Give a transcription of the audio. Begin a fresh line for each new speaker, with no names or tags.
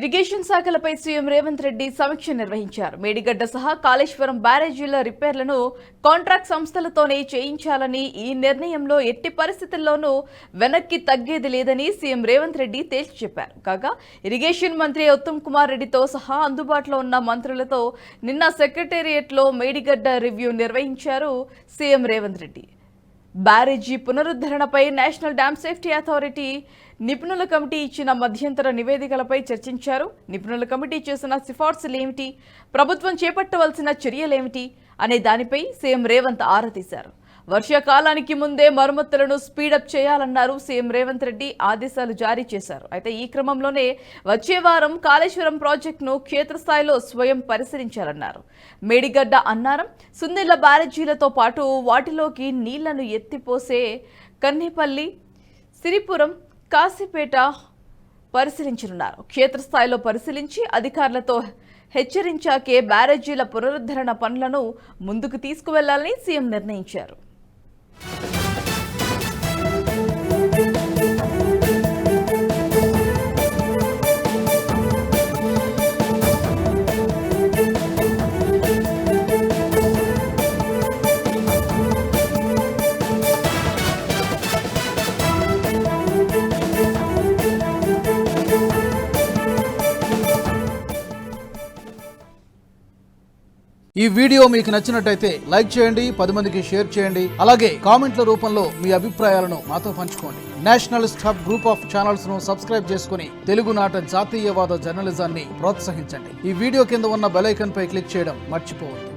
Irrigation శాఖలపై CM Revanth Reddy సమీక్ష నిర్వహించారు. మేడిగడ్డ సహా కాళేశ్వరం బ్యారేజీల రిపేర్లను కాంట్రాక్ట్ సంస్థలతోనే చేయించాలని, ఈ నిర్ణయంలో ఎట్టి పరిస్థితుల్లోనూ వెనక్కి తగ్గేది లేదని సీఎం రేవంత్ రెడ్డి తేల్చి చెప్పారు. కాగా ఇరిగేషన్ మంత్రి ఉత్తమ్ కుమార్ రెడ్డితో సహా అందుబాటులో ఉన్న మంత్రులతో నిన్న సెక్రటేరియట్లో మేడిగడ్డ రివ్యూ నిర్వహించారు సీఎం రేవంత్ రెడ్డి. బ్యారేజీ పునరుద్ధరణపై నేషనల్ డ్యామ్ సేఫ్టీ అథారిటీ నిపుణుల కమిటీ ఇచ్చిన మధ్యంతర నివేదికలపై చర్చించారు. నిపుణుల కమిటీ చేసిన సిఫార్సులేమిటి, ప్రభుత్వం చేపట్టవలసిన చర్యలేమిటి అనే దానిపై సీఎం రేవంత్ ఆరా తీశారు. వర్షాకాలానికి ముందే మరమ్మతులను స్పీడప్ చేయాలన్నారు సీఎం రేవంత్ రెడ్డి. ఆదేశాలు జారీ చేశారు. అయితే ఈ క్రమంలోనే వచ్చే వారం కాళేశ్వరం ప్రాజెక్టును క్షేత్రస్థాయిలో స్వయం పరిశీలించాలన్నారు. మేడిగడ్డ, అన్నారం, సుందిళ్ల బ్యారేజీలతో పాటు వాటిలోకి నీళ్లను ఎత్తిపోసే కన్నేపల్లి, సిరిపురం, కాశీపేట పరిశీలించనున్నారు. క్షేత్రస్థాయిలో పరిశీలించి అధికారులతో హెచ్చరించాకే బ్యారేజీల పునరుద్ధరణ పనులను ముందుకు తీసుకువెళ్లాలని సీఎం నిర్ణయించారు.
ఈ వీడియో మీకు నచ్చినట్టయితే లైక్ చేయండి, 10 మందికి షేర్ చేయండి. అలాగే కామెంట్ల రూపంలో మీ అభిప్రాయాలను మాతో పంచుకోండి. Nationalist hub group of channels ను సబ్స్క్రైబ్ చేసుకుని తెలుగునాట జాతీయవాద జర్నలిజాన్ని ప్రోత్సహించండి. ఈ వీడియో కింద ఉన్న బెల్ ఐకాన్ పై క్లిక్ చేయడం మర్చిపోవద్దు.